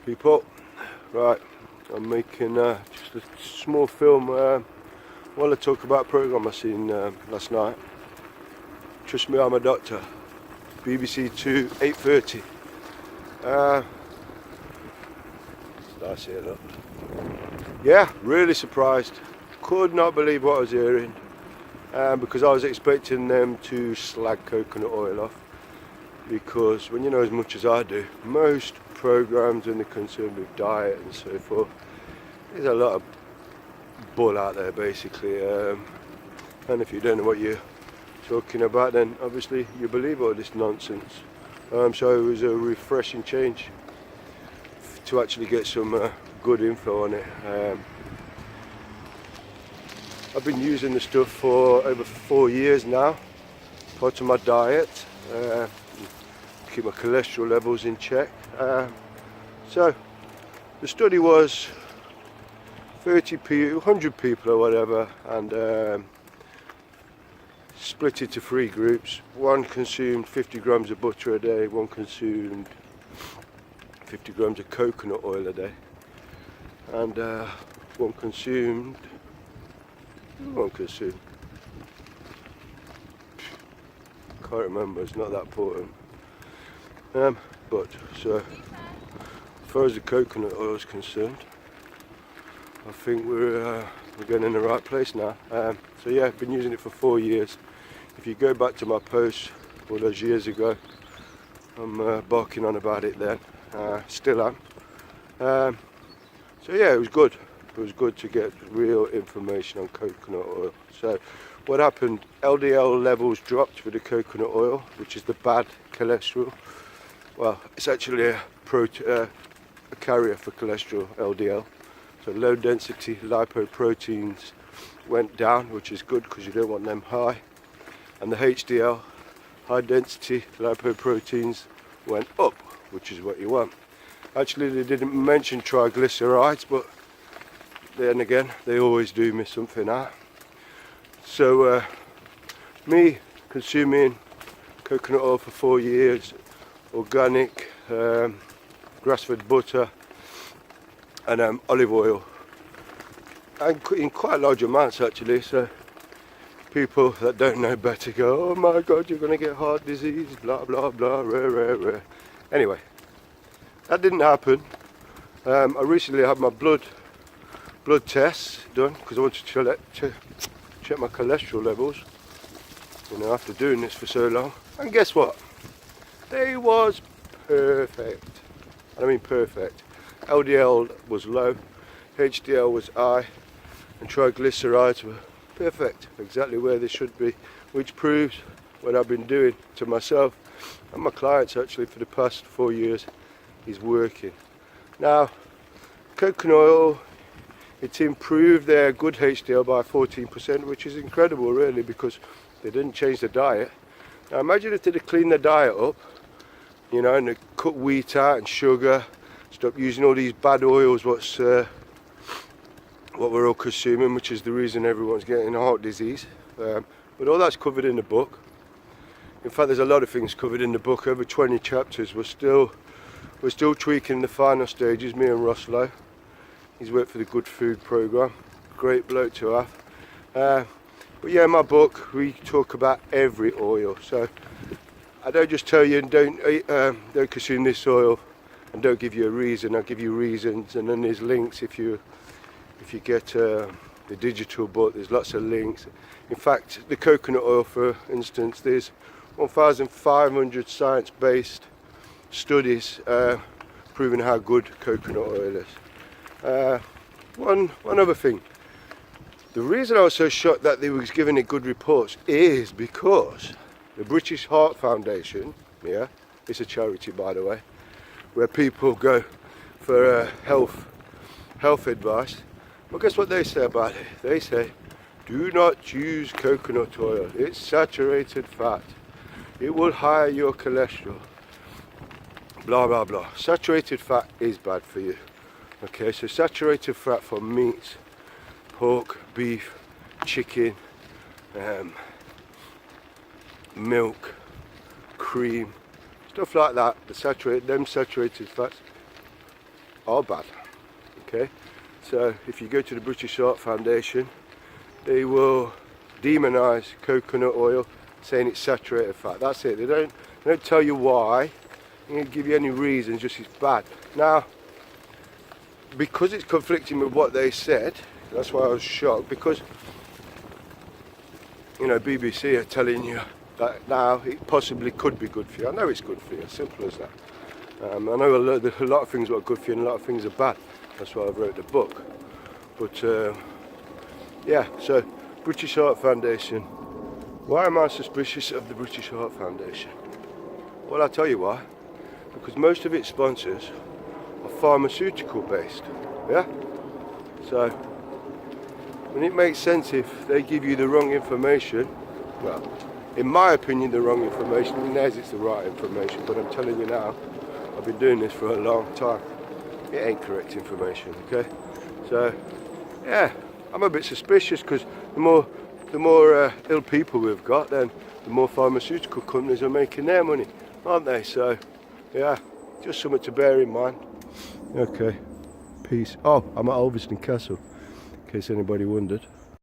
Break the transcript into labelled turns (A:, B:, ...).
A: People, right, I'm making just a small film while I talk about a programme I seen last night. Trust me, I'm a doctor. BBC 2, 8:30. That's it, look. Yeah, really surprised. Could not believe what I was hearing because I was expecting them to slag coconut oil off. Because when you know as much as I do, most programmes when they're concerned with diet and so forth, there's a lot of bull out there basically, and if you don't know what you're talking about, then obviously you believe all this nonsense. So it was a refreshing change to actually get some good info on it. I've been using the stuff for over 4 years now, part of my diet. Keep my cholesterol levels in check. So the study was 100 people or whatever, and split into 3 groups. One consumed 50 grams of butter a day, one consumed 50 grams of coconut oil a day, and one consumed can't remember, it's not that important. But so as far as the coconut oil is concerned, I think we're getting in the right place now. So yeah, I've been using it for 4 years. If you go back to my posts all those years ago, I'm barking on about it then. Still am. So yeah, it was good. It was good to get real information on coconut oil. So what happened? LDL levels dropped for the coconut oil, which is the bad cholesterol. Well, it's actually a carrier for cholesterol, LDL. So low density lipoproteins went down, which is good because you don't want them high. And the HDL, high density lipoproteins, went up, which is what you want. Actually, they didn't mention triglycerides, but then again, they always do miss something out. So me consuming coconut oil for 4 years, organic, grass-fed butter, and olive oil, and in quite large amounts actually. So people that don't know better go, oh my god, you're going to get heart disease, blah blah blah, rare. Anyway, that didn't happen. I recently had my blood tests done because I wanted to check my cholesterol levels, you know, after doing this for so long. And guess what? They was perfect. I mean perfect. LDL was low, HDL was high, and triglycerides were perfect, exactly where they should be, which proves what I've been doing to myself and my clients actually for the past 4 years is working. Now, coconut oil, it's improved their good HDL by 14%, which is incredible really, because they didn't change the diet. Now imagine if they'd clean the diet up, you know, and they cut wheat out and sugar, stop using all these bad oils, what we're all consuming, which is the reason everyone's getting heart disease. But all that's covered in the book. In fact, there's a lot of things covered in the book, over 20 chapters. We're still tweaking the final stages, me and Ross Lowe. He's worked for the Good Food Programme, great bloke to have. But yeah, in my book we talk about every oil. So I don't just tell you don't consume this oil and don't give you a reason. I give you reasons, and then there's links. If you get the digital book, there's lots of links. In fact, the coconut oil, for instance, there's 1,500 science-based studies proving how good coconut oil is. One other thing. The reason I was so shocked that they was giving it good reports is because the British Heart Foundation, yeah, it's a charity by the way, where people go for health advice. Well, guess what they say about it? They say, do not use coconut oil. It's saturated fat. It will higher your cholesterol. Blah blah blah. Saturated fat is bad for you. Okay, so saturated fat for meats, pork, beef, chicken, milk, cream, stuff like that. Them saturated fats are bad. Okay, so if you go to the British Heart Foundation, they will demonise coconut oil, saying it's saturated fat. That's it. They don't tell you why. They don't give you any reason. Just it's bad. Now, because it's conflicting with what they said, that's why I was shocked. Because you know, BBC are telling you that now it possibly could be good for you. I know it's good for you. Simple as that. I know there's a lot of things that are good for you and a lot of things are bad. That's why I wrote the book. But yeah, so British Heart Foundation. Why am I suspicious of the British Heart Foundation? Well, I'll tell you why. Because most of its sponsors are pharmaceutical based. Yeah? So, when it makes sense if they give you the wrong information, well, in my opinion, the wrong information, in theirs it's the right information, but I'm telling you now, I've been doing this for a long time. It ain't correct information, okay? So, yeah, I'm a bit suspicious because the more ill people we've got, then the more pharmaceutical companies are making their money, aren't they? So, yeah, just something to bear in mind. Okay, peace. Oh, I'm at Ulverston Castle, in case anybody wondered.